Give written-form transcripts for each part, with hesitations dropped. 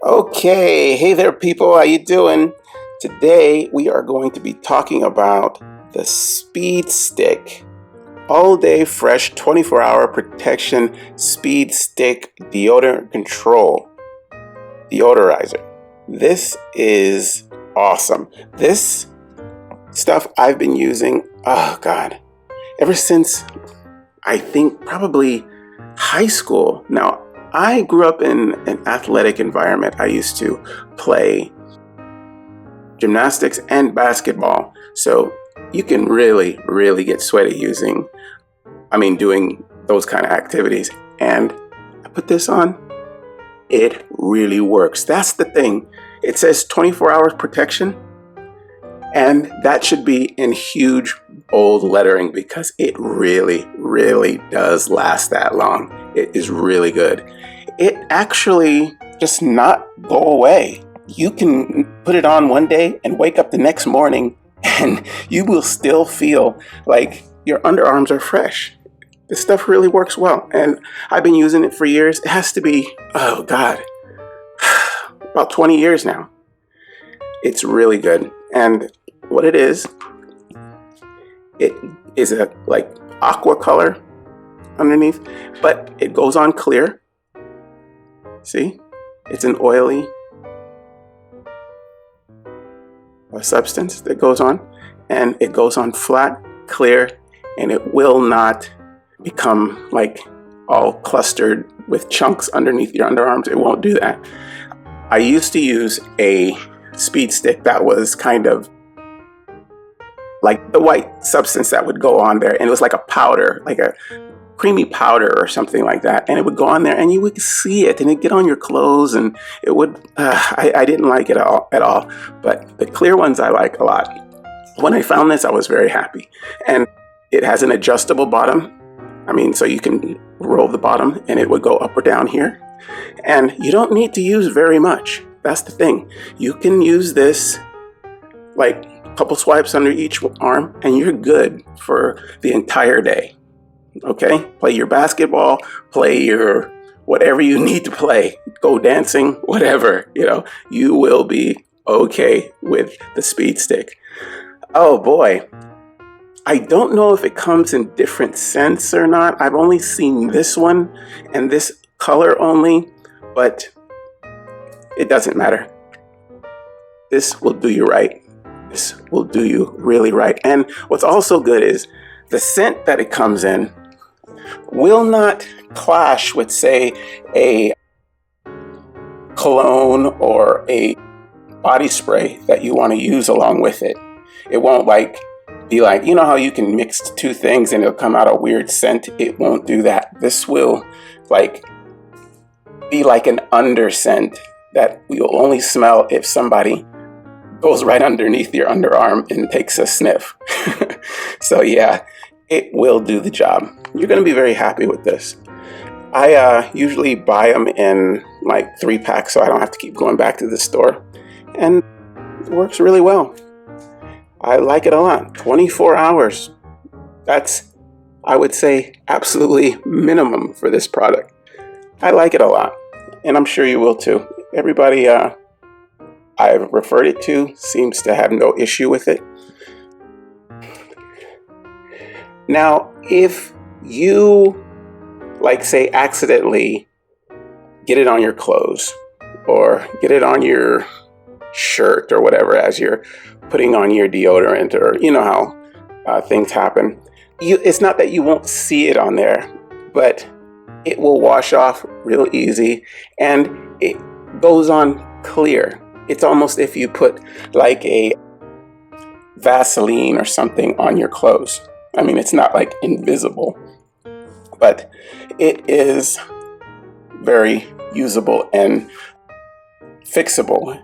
Okay, hey there people, how you doing? Today we are going to be talking about the Speed Stick. All day fresh 24-hour protection Speed Stick deodorant control deodorizer. This is awesome. This stuff I've been using, oh God, ever since I think probably high school. Now, I grew up in an athletic environment. I used to play gymnastics and basketball. So you can really, really get sweaty doing those kind of activities. And I put this on. It really works. That's the thing. It says 24 hours protection. And that should be in huge, bold lettering because it really, really does last that long. It is really good. It actually just not go away. You can put it on one day and wake up the next morning and you will still feel like your underarms are fresh. This stuff really works well. And I've been using it for years. It has to be, oh God, about 20 years now. It's really good. And what it is a like aqua color underneath, but it goes on clear. See, it's an oily substance that goes on, and it goes on flat, clear, and it will not become like all clustered with chunks underneath your underarms. It won't do that. I used to use a Speed Stick that was kind of like the white substance that would go on there, and it was like a powder, like a creamy powder or something like that, and it would go on there and you would see it and it'd get on your clothes, and it would I didn't like it at all, but the clear ones I like a lot. When I found this, I was very happy. And it has an adjustable bottom, so you can roll the bottom and it would go up or down here, and you don't need to use very much. That's the thing. You can use this like a couple swipes under each arm and you're good for the entire day. Okay, play your basketball, play your whatever you need to play, go dancing, whatever, you will be okay with the Speed Stick. Oh boy, I don't know if it comes in different scents or not. I've only seen this one and this color only, but it doesn't matter. This will do you right. This will do you really right. And what's also good is the scent that it comes in will not clash with, say, a cologne or a body spray that you want to use along with it. It won't be like, how you can mix two things and it'll come out a weird scent. It won't do that. This will be like an under scent that you'll only smell if somebody goes right underneath your underarm and takes a sniff. So yeah, it will do the job. You're going to be very happy with this. I usually buy them in like 3-packs so I don't have to keep going back to the store. And it works really well. I like it a lot. 24 hours. That's, I would say, absolutely minimum for this product. I like it a lot. And I'm sure you will too. Everybody I've referred it to seems to have no issue with it. Now, if you, say, accidentally get it on your clothes or get it on your shirt or whatever as you're putting on your deodorant, or how things happen, it's not that you won't see it on there, but it will wash off real easy and it goes on clear. It's almost if you put like a Vaseline or something on your clothes. It's not like invisible, but it is very usable and fixable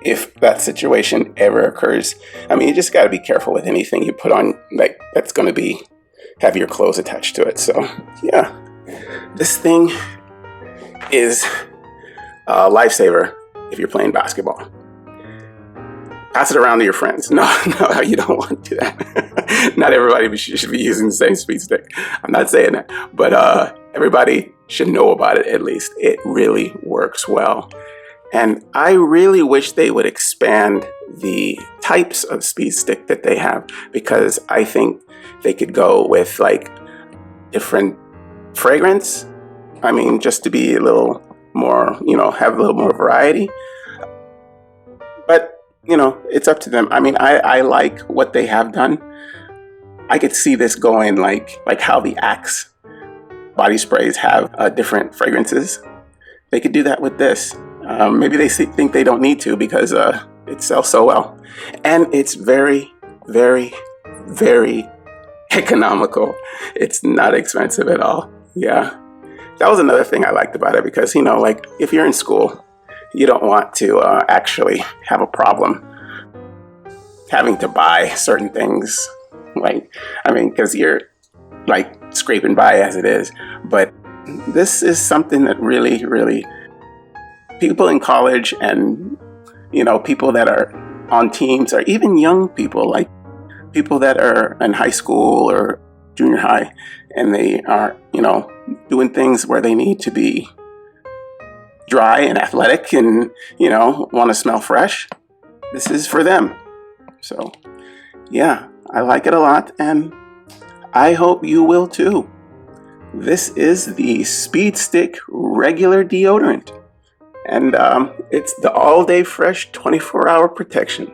if that situation ever occurs. You just got to be careful with anything you put on that's going to have your clothes attached to it. So yeah, this thing is a lifesaver if you're playing basketball. Pass it around to your friends. No, you don't want to do that. Not everybody should be using the same Speed Stick. I'm not saying that, but everybody should know about it at least. It really works well. And I really wish they would expand the types of speed stick that they have, because I think they could go with like different fragrance. I mean, just to be a little more, have a little more variety. But, it's up to them. I mean, I like what they have done. I could see this going like how the Axe body sprays have different fragrances. They could do that with this. Maybe they think they don't need to because it sells so well. And it's very, very, very economical. It's not expensive at all. Yeah. That was another thing I liked about it, because, like if you're in school, you don't want to actually have a problem having to buy certain things. Because you're like scraping by as it is. But this is something that really, really, people in college and, people that are on teams, or even young people, like people that are in high school or junior high, and they are, doing things where they need to be dry and athletic and, want to smell fresh. This is for them. So, yeah, I like it a lot, and I hope you will too. This is the Speed Stick Regular Deodorant, and it's the all-day fresh 24-hour protection.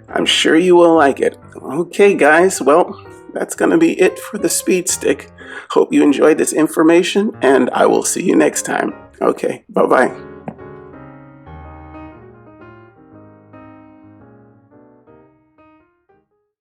I'm sure you will like it. Okay, guys, well, that's going to be it for the Speed Stick. Hope you enjoyed this information, and I will see you next time. Okay, bye-bye.